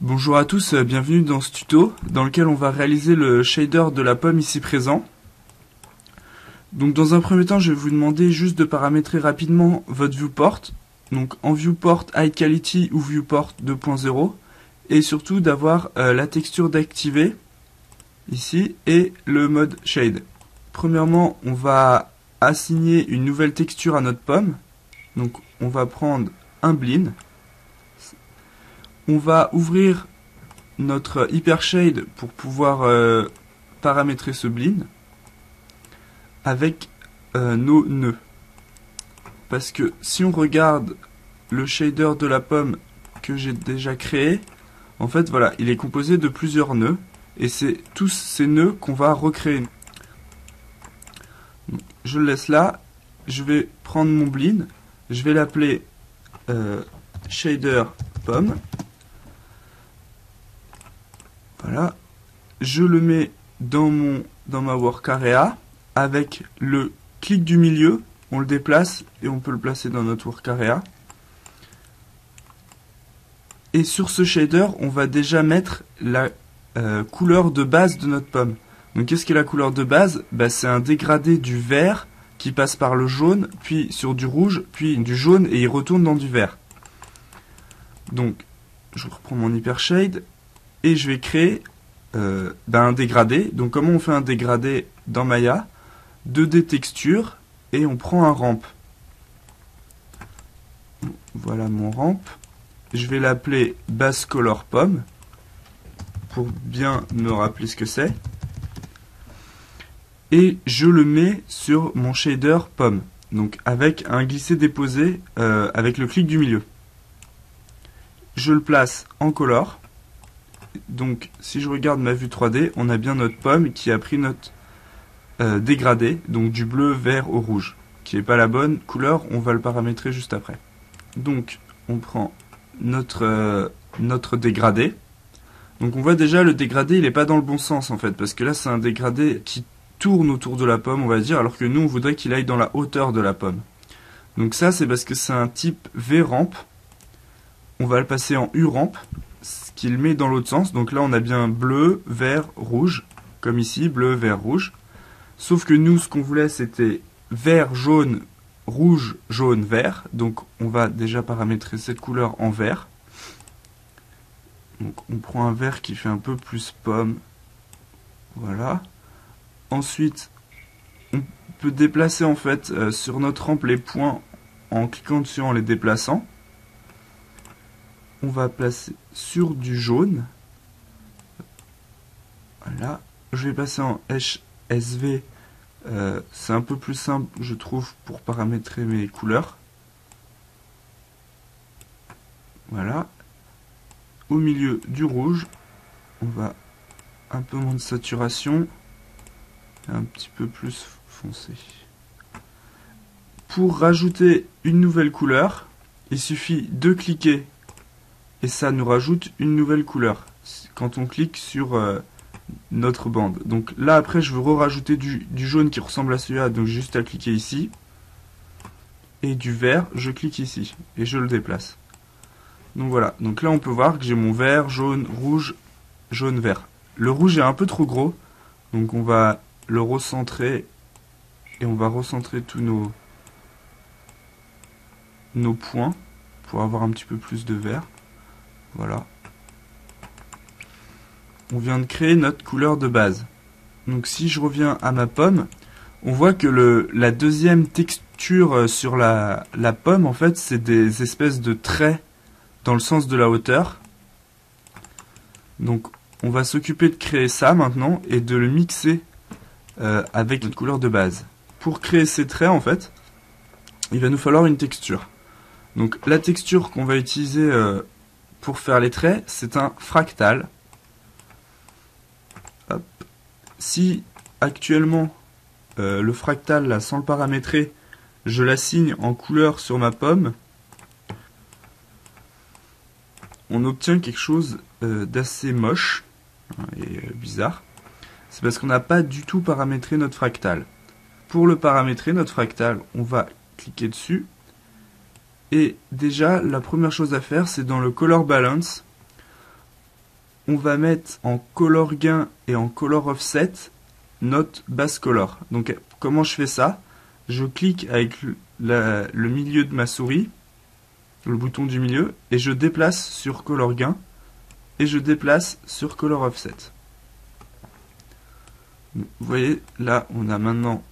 Bonjour à tous, bienvenue dans ce tuto dans lequel on va réaliser le shader de la pomme ici présent. Donc dans un premier temps, je vais vous demander juste de paramétrer rapidement votre viewport. Donc en viewport high quality ou viewport 2.0 et surtout d'avoir la texture d'activer ici et le mode shade. Premièrement, on va assigner une nouvelle texture à notre pomme. Donc on va prendre un blend. On va ouvrir notre hypershade pour pouvoir paramétrer ce blend avec nos nœuds. Parce que si on regarde le shader de la pomme que j'ai déjà créé, en fait voilà, il est composé de plusieurs nœuds et c'est tous ces nœuds qu'on va recréer. Donc, je le laisse là, je vais prendre mon blend, je vais l'appeler shader pomme. Voilà, je le mets dans ma work area avec le clic du milieu, on le déplace et on peut le placer dans notre work area. Et sur ce shader, on va déjà mettre la couleur de base de notre pomme. Donc qu'est-ce qu'est la couleur de base? C'est un dégradé du vert qui passe par le jaune, puis sur du rouge, puis du jaune et il retourne dans du vert. Donc je reprends mon hypershade et je vais créer un dégradé. Donc comment on fait un dégradé dans Maya? 2D texture et on prend un ramp. Voilà mon ramp. Je vais l'appeler base color pomme pour bien me rappeler ce que c'est. Et je le mets sur mon shader pomme. Donc avec un glisser-déposer avec le clic du milieu. Je le place en color. Donc si je regarde ma vue 3D, on a bien notre pomme qui a pris notre dégradé, donc du bleu, vert au rouge, qui n'est pas la bonne couleur, on va le paramétrer juste après. Donc on prend notre dégradé. Donc on voit déjà le dégradé, il n'est pas dans le bon sens en fait, parce que là c'est un dégradé qui tourne autour de la pomme, on va dire, alors que nous on voudrait qu'il aille dans la hauteur de la pomme. Donc ça c'est parce que c'est un type V-ramp. On va le passer en U-ramp, ce qui le met dans l'autre sens. Donc là on a bien bleu, vert, rouge, comme ici, bleu, vert, rouge. Sauf que nous ce qu'on voulait c'était vert, jaune, rouge, jaune, vert. Donc on va déjà paramétrer cette couleur en vert. Donc on prend un vert qui fait un peu plus pomme. Voilà. Ensuite, on peut déplacer en fait sur notre rampe les points en cliquant dessus en les déplaçant. On va placer sur du jaune. Voilà. Je vais passer en SV. C'est un peu plus simple, je trouve, pour paramétrer mes couleurs. Voilà. Au milieu du rouge, on va un peu moins de saturation. Un petit peu plus foncé. Pour rajouter une nouvelle couleur, il suffit de cliquer et ça nous rajoute une nouvelle couleur quand on clique sur notre bande. Donc là après je veux rajouter du jaune qui ressemble à celui-là, donc juste à cliquer ici. Et du vert, je clique ici et je le déplace. Donc voilà, donc là on peut voir que j'ai mon vert, jaune, rouge, jaune, vert. Le rouge est un peu trop gros, donc on va le recentrer et on va recentrer tous nos points pour avoir un petit peu plus de vert. Voilà. On vient de créer notre couleur de base. Donc si je reviens à ma pomme, on voit que la deuxième texture sur la pomme, en fait, c'est des espèces de traits dans le sens de la hauteur. Donc on va s'occuper de créer ça maintenant et de le mixer avec notre couleur de base. Pour créer ces traits, en fait, il va nous falloir une texture. Donc la texture qu'on va utiliser pour faire les traits, c'est un fractal. Hop. Si actuellement le fractal, là, sans le paramétrer, je l'assigne en couleur sur ma pomme, on obtient quelque chose d'assez moche et bizarre. C'est parce qu'on n'a pas du tout paramétré notre fractal. Pour le paramétrer, notre fractal, on va cliquer dessus. Et déjà, la première chose à faire, c'est dans le Color Balance, on va mettre en color gain et en color offset notre base color. Donc comment je fais ça? Je clique avec le milieu de ma souris, le bouton du milieu, et je déplace sur color gain et je déplace sur color offset. Vous voyez, là on a maintenant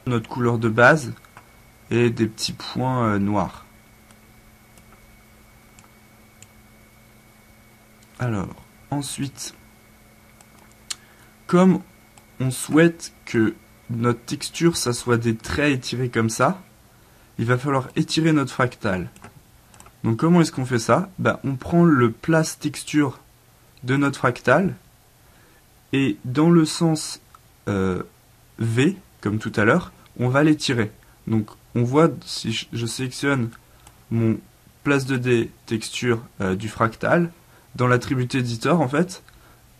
notre couleur de base et des petits points noirs. Alors, ensuite, comme on souhaite que notre texture, ça soit des traits étirés comme ça, il va falloir étirer notre fractal. Donc comment est-ce qu'on fait ça? On prend le place texture de notre fractal et dans le sens V, comme tout à l'heure, on va l'étirer. Donc on voit, si je sélectionne mon place 2D texture du fractal, dans l'attribut éditeur en fait,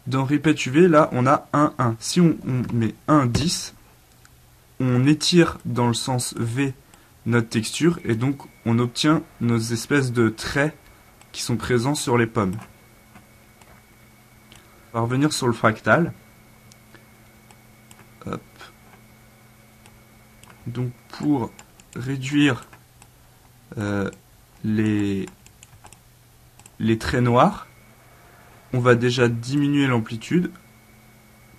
dans Repeat UV, là on a 1, 1. Si on met 1, 10, on étire dans le sens V notre texture et donc on obtient nos espèces de traits qui sont présents sur les pommes. On va revenir sur le fractal. Hop. Donc pour réduire les traits noirs, on va déjà diminuer l'amplitude,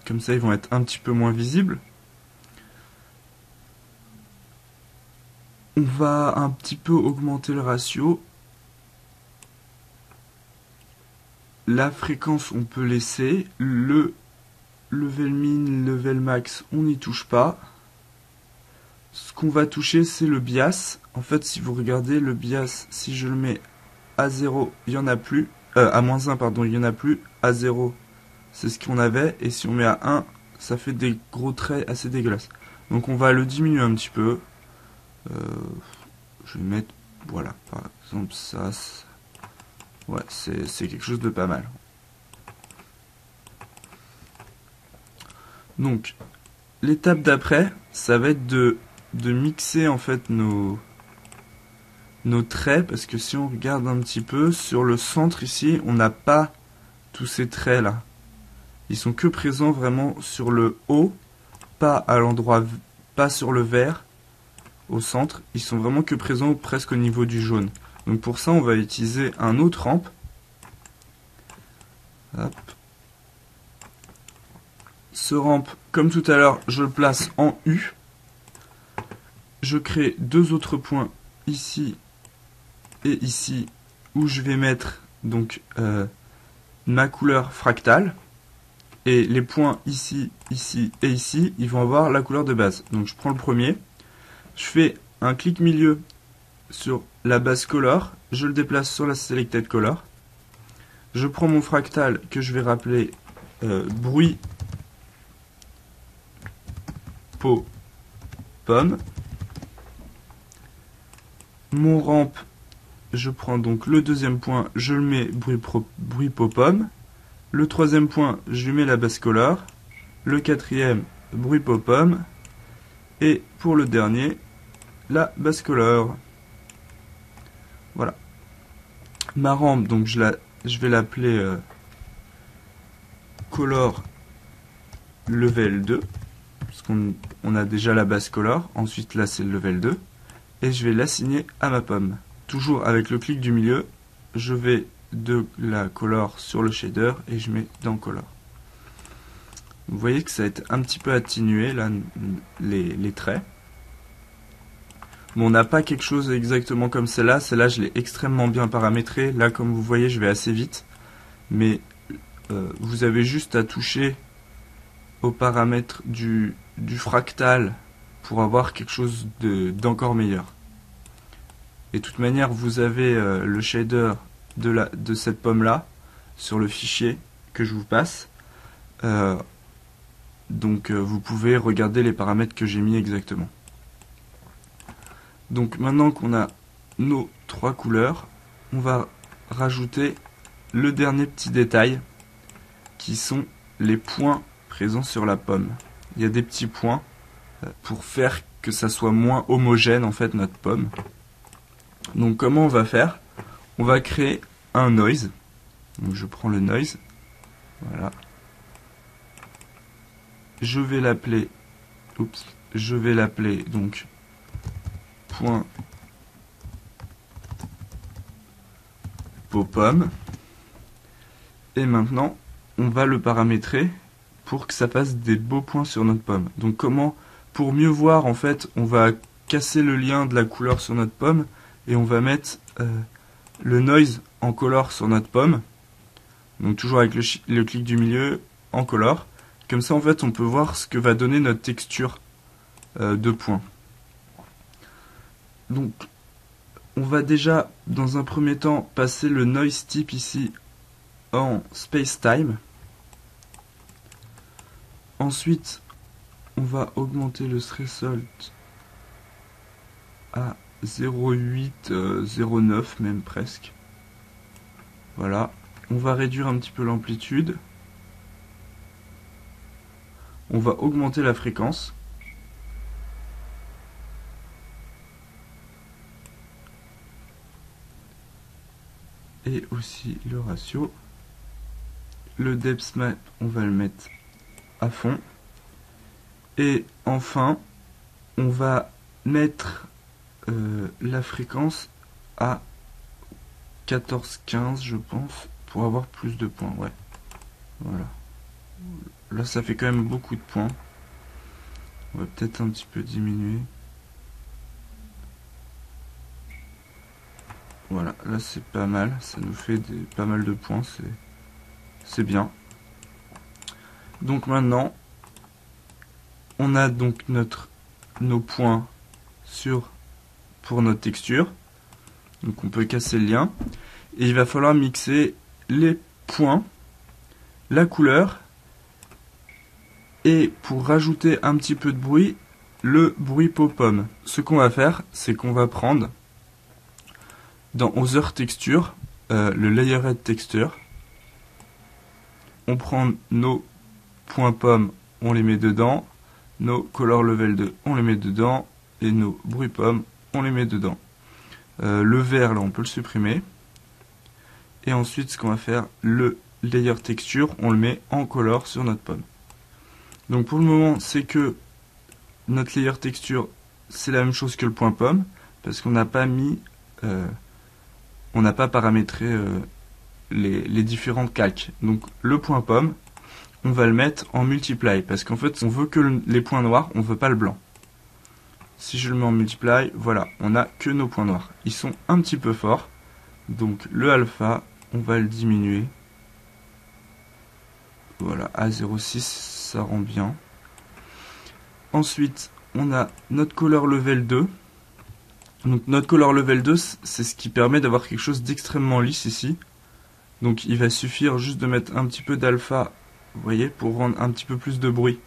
comme ça ils vont être un petit peu moins visibles. On va un petit peu augmenter le ratio. La fréquence on peut laisser, le level min, level max on n'y touche pas. Ce qu'on va toucher c'est le bias. En fait si vous regardez le bias, si je le mets à 0, il n'y en a plus. À moins 1, pardon, il n'y en a plus. À 0, c'est ce qu'on avait. Et si on met à 1, ça fait des gros traits assez dégueulasses. Donc on va le diminuer un petit peu. Je vais mettre, voilà, par exemple ça. Ouais, c'est quelque chose de pas mal. Donc, l'étape d'après, ça va être de mixer en fait nos traits, parce que si on regarde un petit peu, sur le centre ici, on n'a pas tous ces traits là. Ils sont que présents vraiment sur le haut, pas à l'endroit, pas sur le vert, au centre. Ils sont vraiment que présents presque au niveau du jaune. Donc pour ça, on va utiliser un autre ramp. Hop. Ce ramp, comme tout à l'heure, je le place en U. Je crée deux autres points ici et ici où je vais mettre donc ma couleur fractale et les points ici, ici et ici, ils vont avoir la couleur de base. Donc je prends le premier, je fais un clic milieu sur la base color, je le déplace sur la selected color, je prends mon fractal que je vais rappeler bruit pot pomme, mon ramp, je prends donc le deuxième point, je le mets bruit pot pomme. Le troisième point, je lui mets la base color. Le quatrième, bruit pot pomme. Et pour le dernier, la base color. Voilà. Ma rampe, donc je vais l'appeler color level 2. Parce qu'on a déjà la base color. Ensuite là c'est le level 2. Et je vais l'assigner à ma pomme. Toujours avec le clic du milieu, je vais de la color sur le shader et je mets dans color. Vous voyez que ça a été un petit peu atténué là, les traits. Bon, on n'a pas quelque chose exactement comme celle-là. Celle-là, je l'ai extrêmement bien paramétrée. Là, comme vous voyez, je vais assez vite. Mais vous avez juste à toucher aux paramètres du fractal pour avoir quelque chose d'encore meilleur. Et de toute manière, vous avez le shader de cette pomme-là sur le fichier que je vous passe. Donc vous pouvez regarder les paramètres que j'ai mis exactement. Donc maintenant qu'on a nos trois couleurs, on va rajouter le dernier petit détail qui sont les points présents sur la pomme. Il y a des petits points pour faire que ça soit moins homogène en fait notre pomme. Donc comment on va faire? On va créer un noise. Donc je prends le noise Voilà. Je vais l'appeler, donc point pomme. Et maintenant, on va le paramétrer pour que ça fasse des beaux points sur notre pomme. Donc pour mieux voir, en fait, on va casser le lien de la couleur sur notre pomme et on va mettre le noise en color sur notre pomme. Donc toujours avec le clic du milieu en color. Comme ça, en fait, on peut voir ce que va donner notre texture de points. Donc, on va déjà, dans un premier temps, passer le noise type ici en space-time. Ensuite, on va augmenter le threshold à 0,8, 0,9 même presque. Voilà. On va réduire un petit peu l'amplitude. On va augmenter la fréquence. Et aussi le ratio. Le depth map, on va le mettre à fond. Et enfin, on va mettre la fréquence à 14-15, je pense, pour avoir plus de points. Ouais. Voilà. Là, ça fait quand même beaucoup de points. On va peut-être un petit peu diminuer. Voilà, là c'est pas mal. Ça nous fait pas mal de points. C'est bien. Donc maintenant, on a donc nos points pour notre texture. Donc on peut casser le lien. Et il va falloir mixer les points, la couleur, et pour rajouter un petit peu de bruit, le bruit pop-pomme. Ce qu'on va faire, c'est qu'on va prendre dans Other Texture, le Layered Texture. On prend nos points pommes, on les met dedans. Nos Color Level 2, on les met dedans. Et nos bruits pommes, on les met dedans. Le vert, là, on peut le supprimer. Et ensuite, ce qu'on va faire, le Layer Texture, on le met en color sur notre pomme. Donc pour le moment, c'est que notre Layer Texture, c'est la même chose que le point pomme, parce qu'on n'a pas mis, on n'a pas paramétré les différentes calques. Donc le point pomme, on va le mettre en multiply, parce qu'en fait, on veut que les points noirs, on veut pas le blanc. Si je le mets en multiply, voilà, on n'a que nos points noirs. Ils sont un petit peu forts, donc le alpha, on va le diminuer. Voilà, à 0,6, ça rend bien. Ensuite, on a notre Color Level 2. Donc notre Color Level 2, c'est ce qui permet d'avoir quelque chose d'extrêmement lisse ici. Donc il va suffire juste de mettre un petit peu d'alpha, vous voyez, pour rendre un petit peu plus de bruit.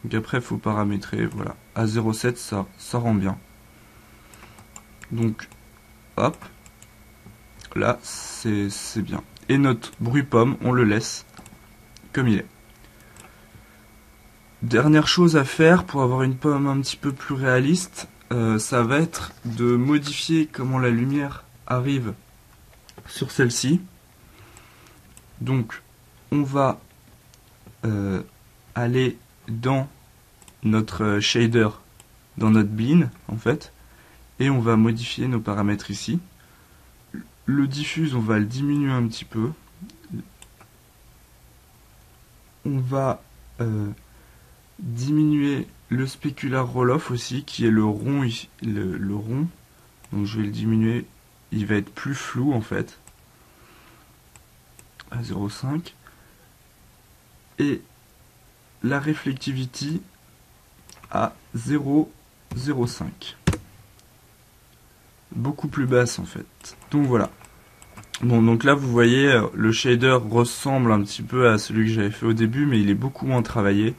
Donc après, il faut paramétrer, voilà. À 0,7, ça rend bien. Donc, hop. Là, c'est bien. Et notre bruit pomme, on le laisse comme il est. Dernière chose à faire pour avoir une pomme un petit peu plus réaliste, ça va être de modifier comment la lumière arrive sur celle-ci. Donc, on va aller dans notre shader, dans notre bin, en fait, et on va modifier nos paramètres ici. Le diffuse, on va le diminuer un petit peu. On va diminuer le specular roll-off aussi, qui est le rond ici, le rond. Donc je vais le diminuer, il va être plus flou en fait, à 0,5. Et la reflectivity à 0,05. Beaucoup plus basse en fait. Donc voilà. Bon, donc là vous voyez, le shader ressemble un petit peu à celui que j'avais fait au début, mais il est beaucoup moins travaillé.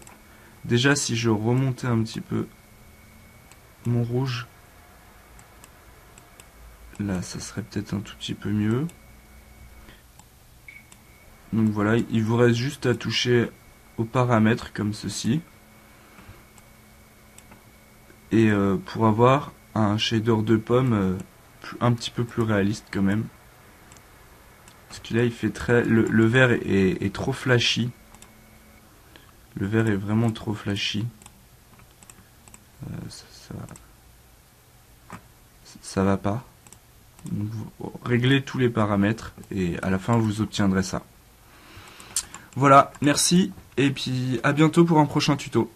Déjà, si je remontais un petit peu mon rouge, là ça serait peut-être un tout petit peu mieux. Donc voilà, il vous reste juste à toucher aux paramètres comme ceci. Et pour avoir un shader de pomme un petit peu plus réaliste quand même. Parce que là il fait très... Le vert est trop flashy. Le vert est vraiment trop flashy. Ça va pas. Donc, vous réglez tous les paramètres et à la fin vous obtiendrez ça. Voilà, merci et puis à bientôt pour un prochain tuto.